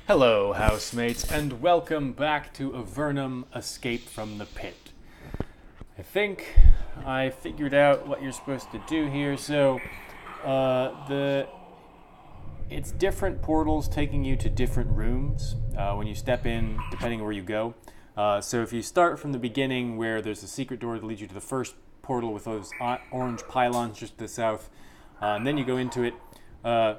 Hello, housemates, and welcome back to Avernum Escape from the Pit. I think I figured out what you're supposed to do here. So, it's different portals taking you to different rooms when you step in, depending on where you go. So if you start from the beginning where there's a secret door that leads you to the first portal with those orange pylons just to the south, and then you go into it, I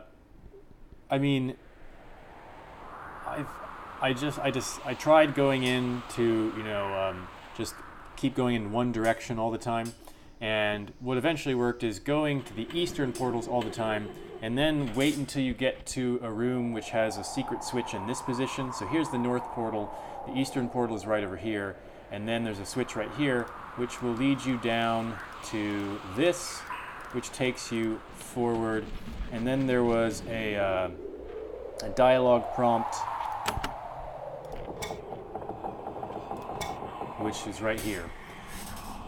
tried going in to, just keep going in one direction all the time. And what eventually worked is going to the eastern portals all the time, and then wait until you get to a room which has a secret switch in this position. So here's the north portal, the eastern portal is right over here, and then there's a switch right here, which will lead you down to this, which takes you forward. And then there was a dialogue prompt, which is right here.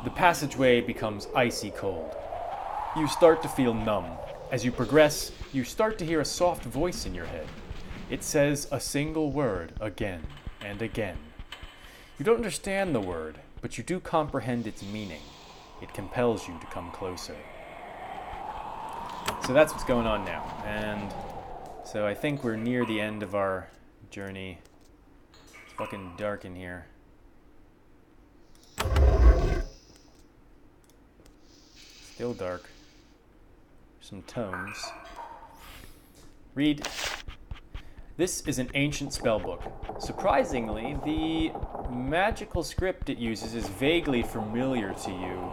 The passageway becomes icy cold. You start to feel numb. As you progress, you start to hear a soft voice in your head. It says a single word again and again. You don't understand the word, but you do comprehend its meaning. It compels you to come closer. So that's what's going on now. And so I think we're near the end of our journey. It's fucking dark in here. Still dark. Some tomes. Read. This is an ancient spellbook. Surprisingly, the magical script it uses is vaguely familiar to you.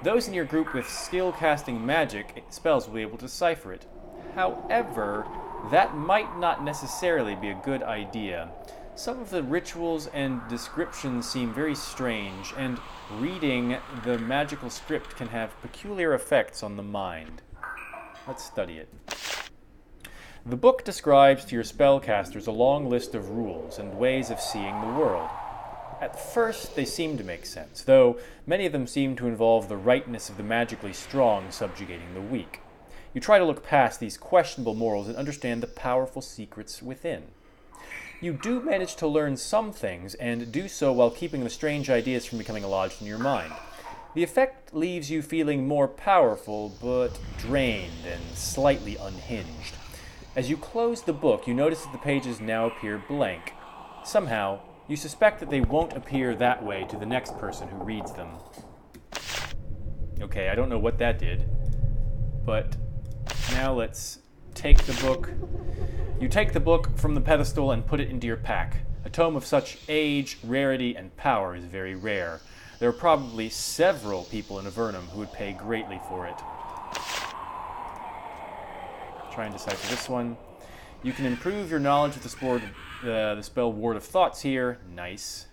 Those in your group with skill casting magic spells will be able to decipher it. However, that might not necessarily be a good idea. Some of the rituals and descriptions seem very strange, and reading the magical script can have peculiar effects on the mind. Let's study it. The book describes to your spellcasters a long list of rules and ways of seeing the world. At first, they seem to make sense, though many of them seem to involve the rightness of the magically strong subjugating the weak. You try to look past these questionable morals and understand the powerful secrets within. You do manage to learn some things, and do so while keeping the strange ideas from becoming lodged in your mind. The effect leaves you feeling more powerful, but drained and slightly unhinged. As you close the book, you notice that the pages now appear blank. Somehow, you suspect that they won't appear that way to the next person who reads them. Okay, I don't know what that did, but now let's take the book. You take the book from the pedestal and put it into your pack. A tome of such age, rarity, and power is very rare. There are probably several people in Avernum who would pay greatly for it. Try and decipher this one. You can improve your knowledge of the spell Ward of Thoughts here. Nice.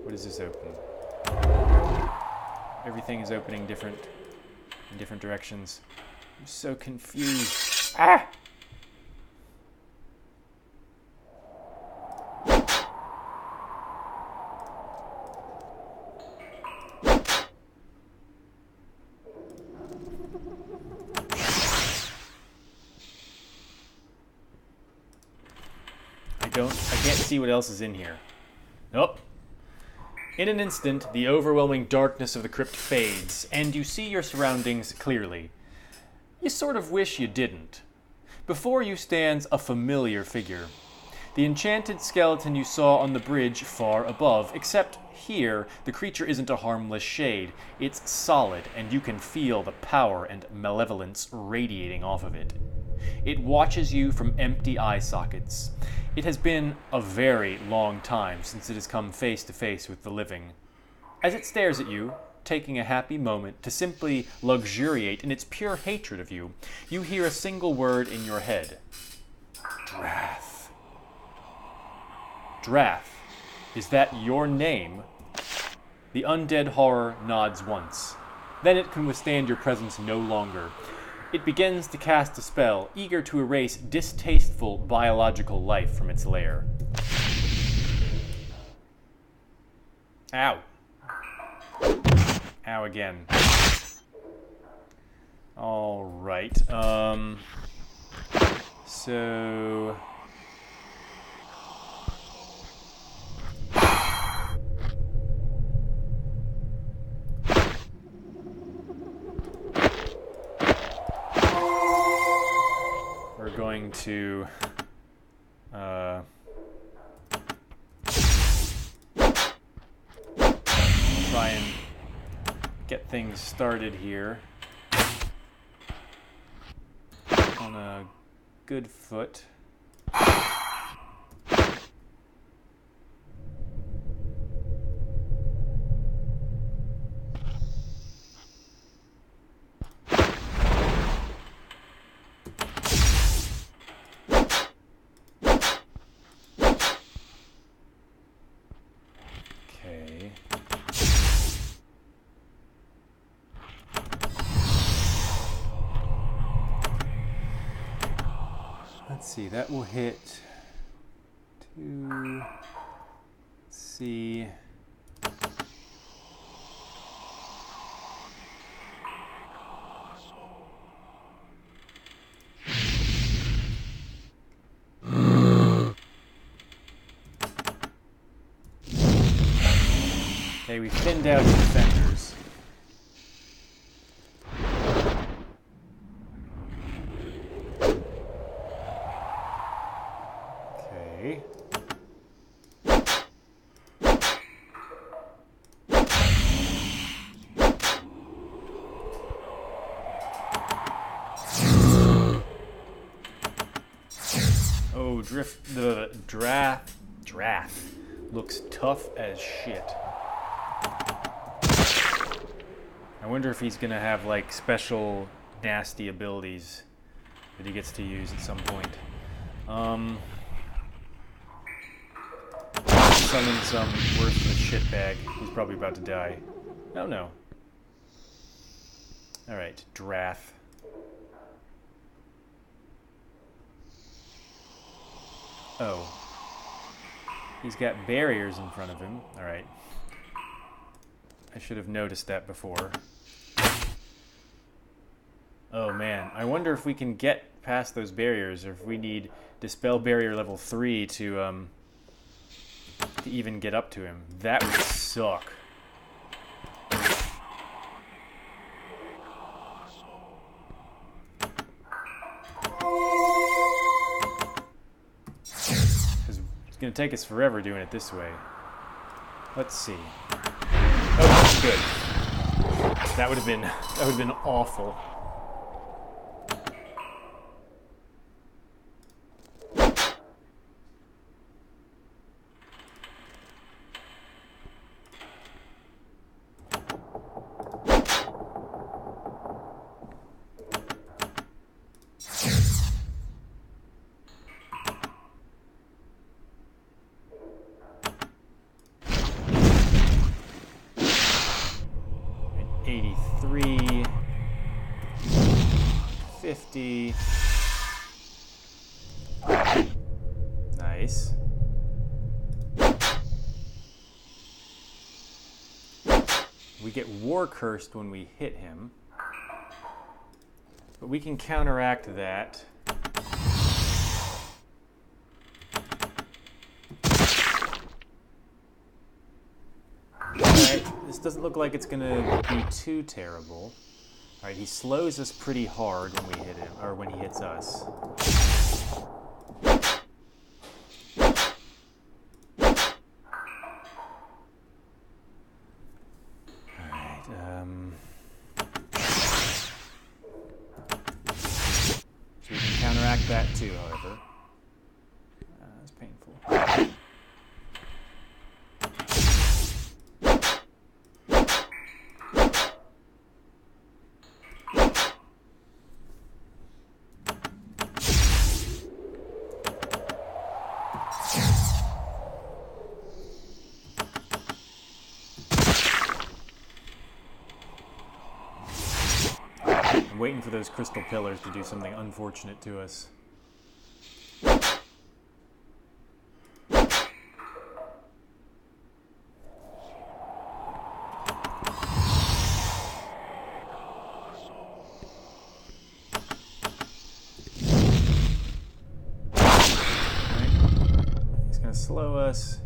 What does this open? Everything is opening in different directions. I'm so confused. Ah! I can't see what else is in here. Nope. In an instant, the overwhelming darkness of the crypt fades, and you see your surroundings clearly. You sort of wish you didn't. Before you stands a familiar figure. The enchanted skeleton you saw on the bridge far above, except here, the creature isn't a harmless shade. It's solid, and you can feel the power and malevolence radiating off of it. It watches you from empty eye sockets. It has been a very long time since it has come face to face with the living. As it stares at you, taking a happy moment to simply luxuriate in its pure hatred of you, you hear a single word in your head. Drath. Drath. Is that your name? The undead horror nods once. Then it can withstand your presence no longer. It begins to cast a spell, eager to erase distasteful biological life from its lair. Ow. Ow again. All right. So we're going to try and get things started here on a good foot. Okay. Let's see, that will hit 2. Let's see. Okay, we thinned out his defenders. Okay. Oh, the Drath looks tough as shit. I wonder if he's gonna have like special nasty abilities that he gets to use at some point. Summon some worthless shitbag who's probably about to die. Oh no. Alright, Drath. Oh. He's got barriers in front of him. Alright. I should have noticed that before. Oh man, I wonder if we can get past those barriers, or if we need Dispel Barrier level 3 to even get up to him. That would suck. Because it's going to take us forever doing it this way. Let's see. Oh, good. That would have been awful. Nice. We get War Cursed when we hit him, but we can counteract that. Alright, this doesn't look like it's gonna be too terrible. Alright, he slows us pretty hard when we hit him, or when he hits us. Alright, so we can counteract that too, however. That's painful. Waiting for those crystal pillars to do something unfortunate to us. gonna slow us.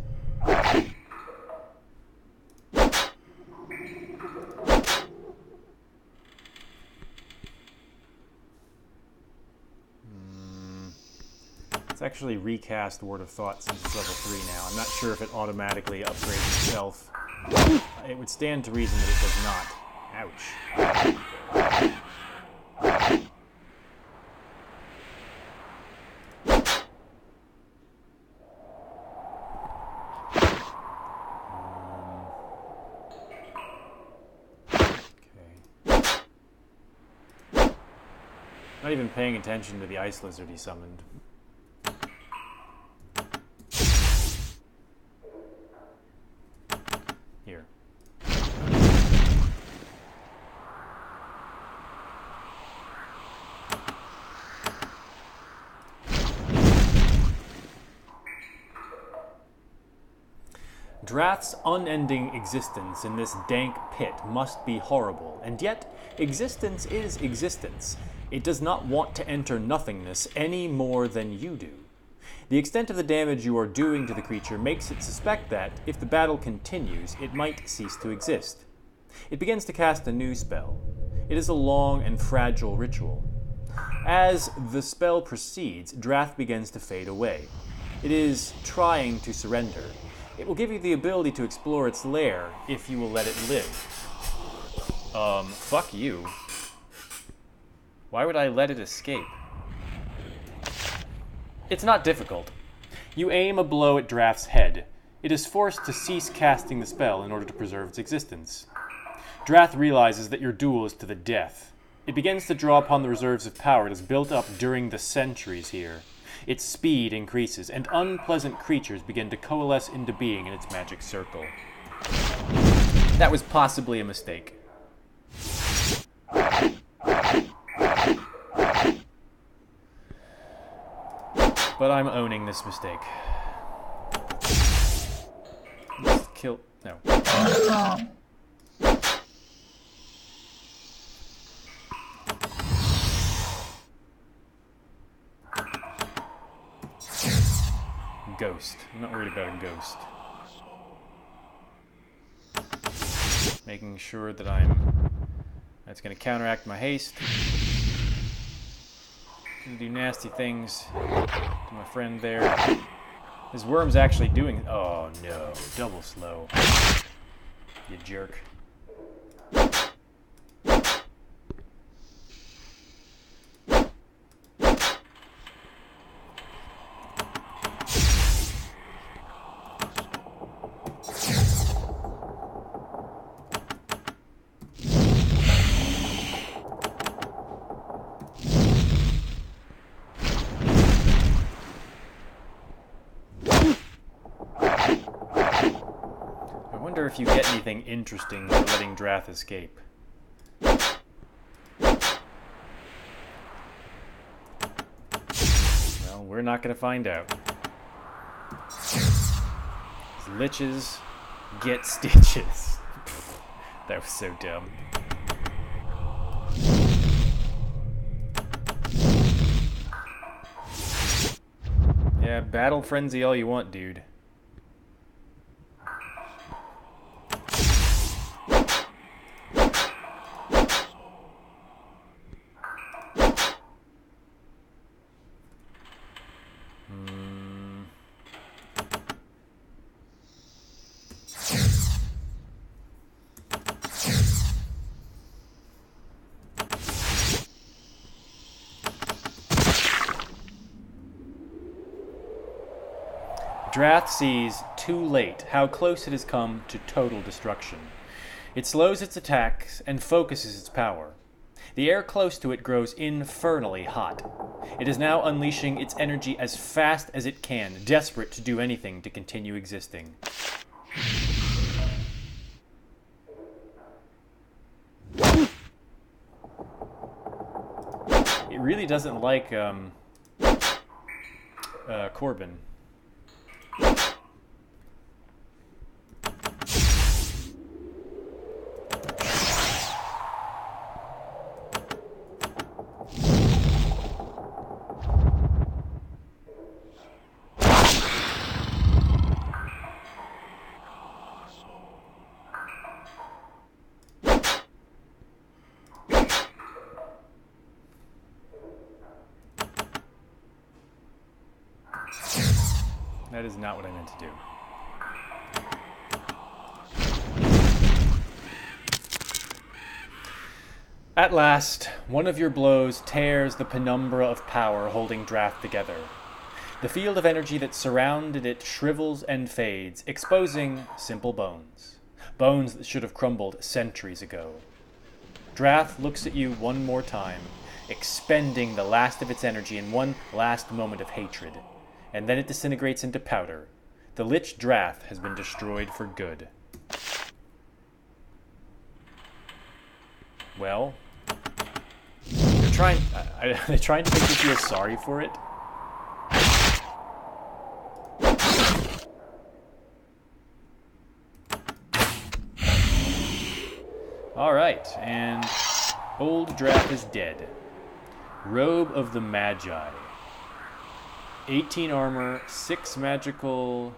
Let's actually recast Word of Thought since it's level 3 now. I'm not sure if it automatically upgrades itself. It would stand to reason that it does not. Ouch. Not even paying attention to the ice lizard he summoned. Here. Drath's unending existence in this dank pit must be horrible, and yet existence is existence. It does not want to enter nothingness any more than you do. The extent of the damage you are doing to the creature makes it suspect that, if the battle continues, it might cease to exist. It begins to cast a new spell. It is a long and fragile ritual. As the spell proceeds, Drath begins to fade away. It is trying to surrender. It will give you the ability to explore its lair if you will let it live. Fuck you. Why would I let it escape? It's not difficult. You aim a blow at Drath's head. It is forced to cease casting the spell in order to preserve its existence. Drath realizes that your duel is to the death. It begins to draw upon the reserves of power it has built up during the centuries here. Its speed increases, and unpleasant creatures begin to coalesce into being in its magic circle. That was possibly a mistake. But I'm owning this mistake. Let's kill... no. Ghost. I'm not worried about a ghost. Making sure that that's going to counteract my haste. Gonna do nasty things to my friend there. This worm's actually doing... oh no, double slow. You jerk. I wonder if you get anything interesting for letting Drath escape. Well, we're not going to find out. These liches get stitches. That was so dumb. Yeah, battle frenzy all you want, dude. Drath sees too late how close it has come to total destruction. It slows its attacks and focuses its power. The air close to it grows infernally hot. It is now unleashing its energy as fast as it can, desperate to do anything to continue existing. It really doesn't like Corbin. That is not what I meant to do. At last, one of your blows tears the penumbra of power holding Drath together. The field of energy that surrounded it shrivels and fades, exposing simple bones. Bones that should have crumbled centuries ago. Drath looks at you one more time, expending the last of its energy in one last moment of hatred, and then it disintegrates into powder. The Lich Drath has been destroyed for good. Well, they're trying to make you feel sorry for it. Alright, and old Drath is dead. Robe of the Magi. 18 armor, 6 magical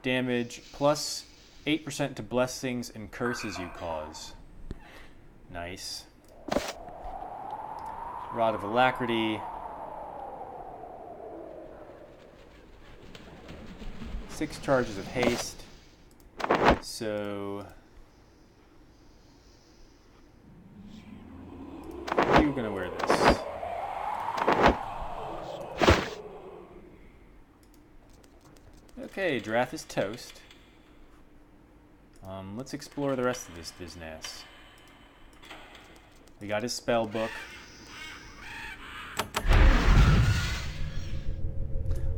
damage, plus 8% to blessings and curses you cause. Nice. Rod of Alacrity. 6 charges of haste. So... you're gonna wear this. Okay, Drath is toast. Let's explore the rest of this business. We got his spell book.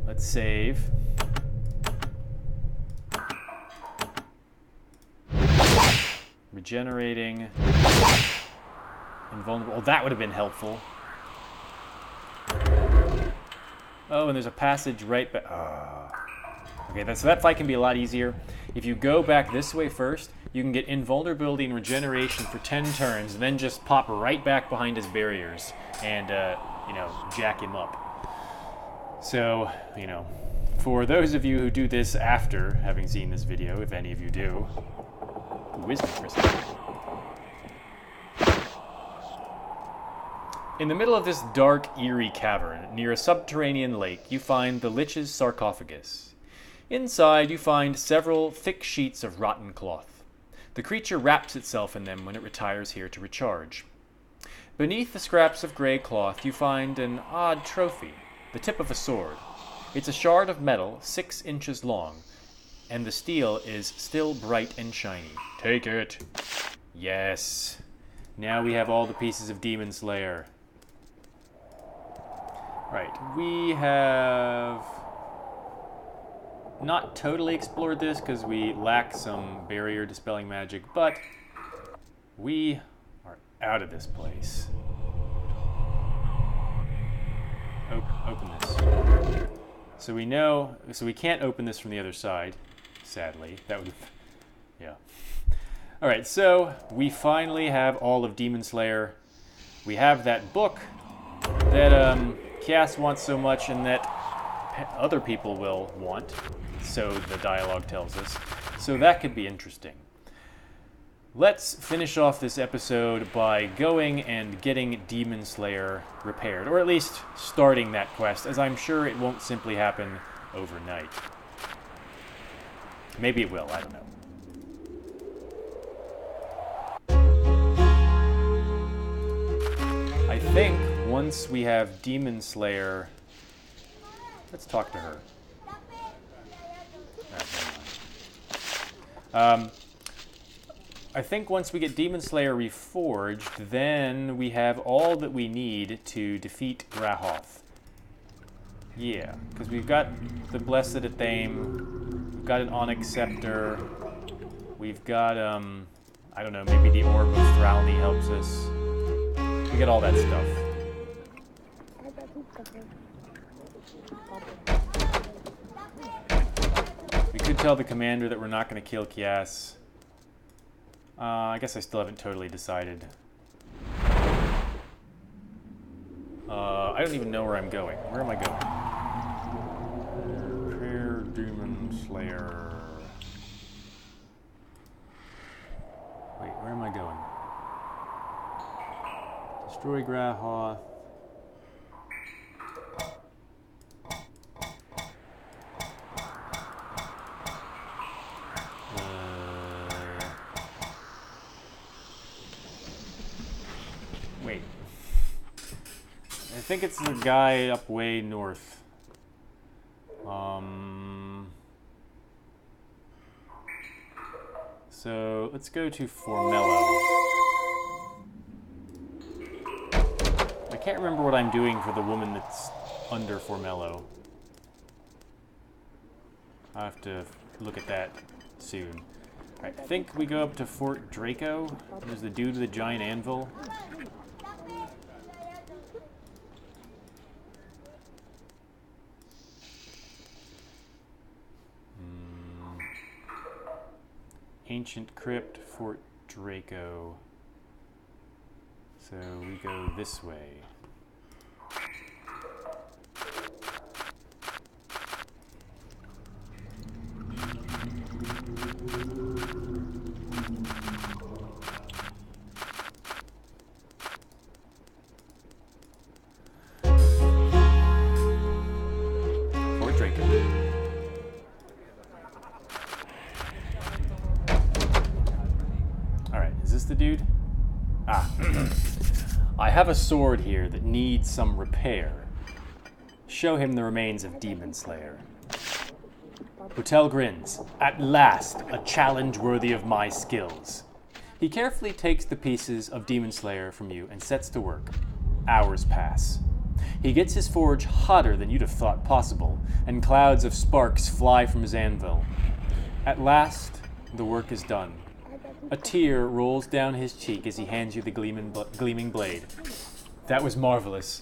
Let's save. Regenerating. Invulnerable. Oh, that would have been helpful. Oh, and there's a passage right back. Okay, so that fight can be a lot easier. If you go back this way first, you can get invulnerability and regeneration for 10 turns, and then just pop right back behind his barriers and, you know, jack him up. So, you know, for those of you who do this after having seen this video, if any of you do, wisdom crystal. In the middle of this dark, eerie cavern, near a subterranean lake, you find the Lich's sarcophagus. Inside, you find several thick sheets of rotten cloth. The creature wraps itself in them when it retires here to recharge. Beneath the scraps of gray cloth, you find an odd trophy, the tip of a sword. It's a shard of metal 6 inches long, and the steel is still bright and shiny. Take it. Yes. Now we have all the pieces of Demon Slayer. Right, we have not totally explored this because we lack some barrier dispelling magic, but we are out of this place. Open this. So we know, so we can't open this from the other side, sadly. That would, yeah. All right, so we finally have all of Demon Slayer. We have that book that Kias wants so much and that other people will want, so the dialogue tells us. So that could be interesting. Let's finish off this episode by going and getting Demon Slayer repaired, or at least starting that quest, as I'm sure it won't simply happen overnight. Maybe it will, I don't know. I think once we have Demon Slayer, let's talk to her. I think once we get Demon Slayer reforged, then we have all that we need to defeat Grahoth. Yeah, because we've got the Blessed Athame, we've got an Onyx Scepter, we've got, I don't know, maybe the Orb of Thralny helps us. We get all that stuff. We could tell the commander that we're not going to kill Kias. I guess I still haven't totally decided. I don't even know where I'm going. Where am I going? Prayer Demon Slayer. Wait, where am I going? Destroy Grahoth. think it's the guy up way north. So let's go to Formello. I can't remember what I'm doing for the woman that's under Formello. I'll have to look at that soon. Alright, I think we go up to Fort Draco. There's the dude with the giant anvil. Ancient Crypt, Fort Draco. So we go this way. Fort Draco. Is this the dude? Ah. I have a sword here that needs some repair. Show him the remains of Demon Slayer. Hotel grins. At last, a challenge worthy of my skills. He carefully takes the pieces of Demon Slayer from you and sets to work. Hours pass. He gets his forge hotter than you'd have thought possible, and clouds of sparks fly from his anvil. At last, the work is done. A tear rolls down his cheek as he hands you the gleaming blade. That was marvelous.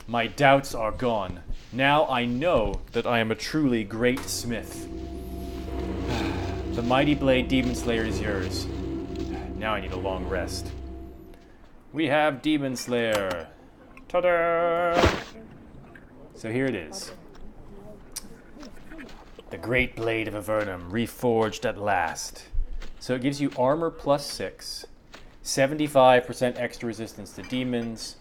My doubts are gone. Now I know that I am a truly great smith. The mighty blade Demon Slayer is yours. Now I need a long rest. We have Demon Slayer. Ta-da! So here it is. The great blade of Avernum, reforged at last. So it gives you armor plus 6, 75% extra resistance to demons,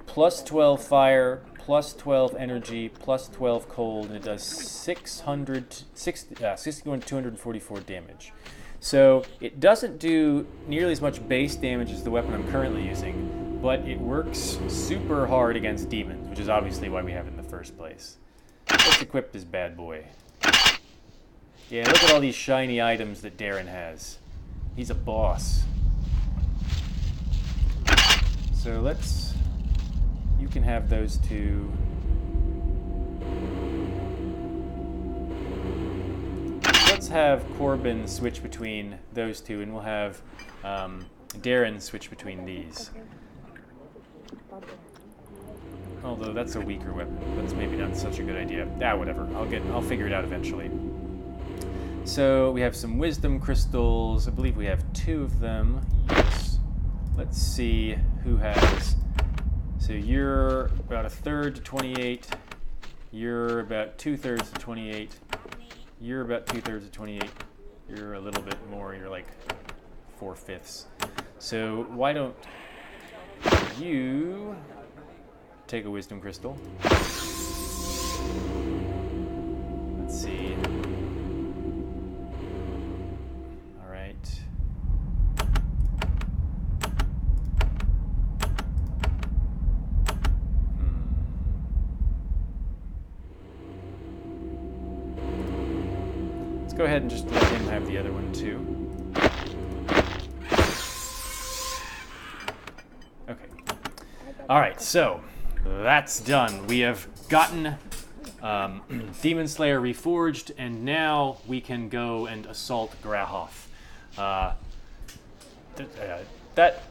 plus 12 fire, plus 12 energy, plus 12 cold, and it does 244 damage. So it doesn't do nearly as much base damage as the weapon I'm currently using, but it works super hard against demons, which is obviously why we have it in the first place. Let's equip this bad boy. Yeah, look at all these shiny items that Darren has. He's a boss. So let's... You can have those two. Let's have Corbin switch between those two, and we'll have Darren switch between these. Although that's a weaker weapon. That's maybe not such a good idea. Ah, whatever. I'll figure it out eventually. So we have some wisdom crystals. I believe we have 2 of them. Yes. Let's see who has. So you're about 1/3 to 28. You're about 2/3 to 28. You're about 2/3 to 28. You're a little bit more. You're like 4/5. So why don't you take a wisdom crystal? Let's see. Go ahead and just let him have the other one too. Okay. Alright, so that's done. We have gotten Demon Slayer reforged, and now we can go and assault Grahoth. That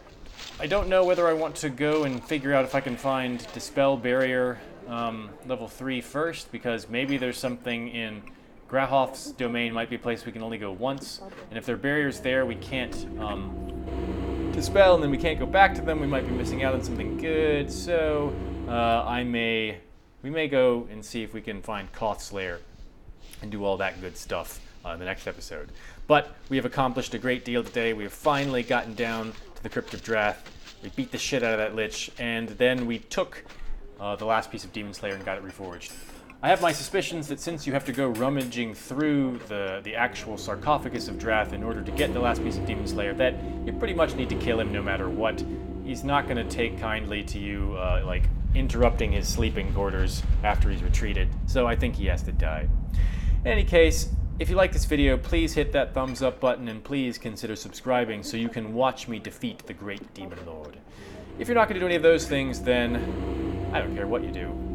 I don't know whether I want to go and figure out if I can find Dispel Barrier level 3 first, because maybe there's something in Grahoth's domain might be a place we can only go once, and if there are barriers there we can't dispel, and then we can't go back to them. We might be missing out on something good, so we may go and see if we can find Koth's Lair and do all that good stuff in the next episode. But we have accomplished a great deal today. We have finally gotten down to the Crypt of Drath. We beat the shit out of that lich, and then we took the last piece of Demon Slayer and got it reforged. I have my suspicions that since you have to go rummaging through the actual sarcophagus of Drath in order to get the last piece of Demon Slayer, that you pretty much need to kill him no matter what. He's not going to take kindly to you, like, interrupting his sleeping quarters after he's retreated, so I think he has to die. In any case, if you like this video, please hit that thumbs up button and please consider subscribing so you can watch me defeat the Great Demon Lord. If you're not going to do any of those things, then I don't care what you do.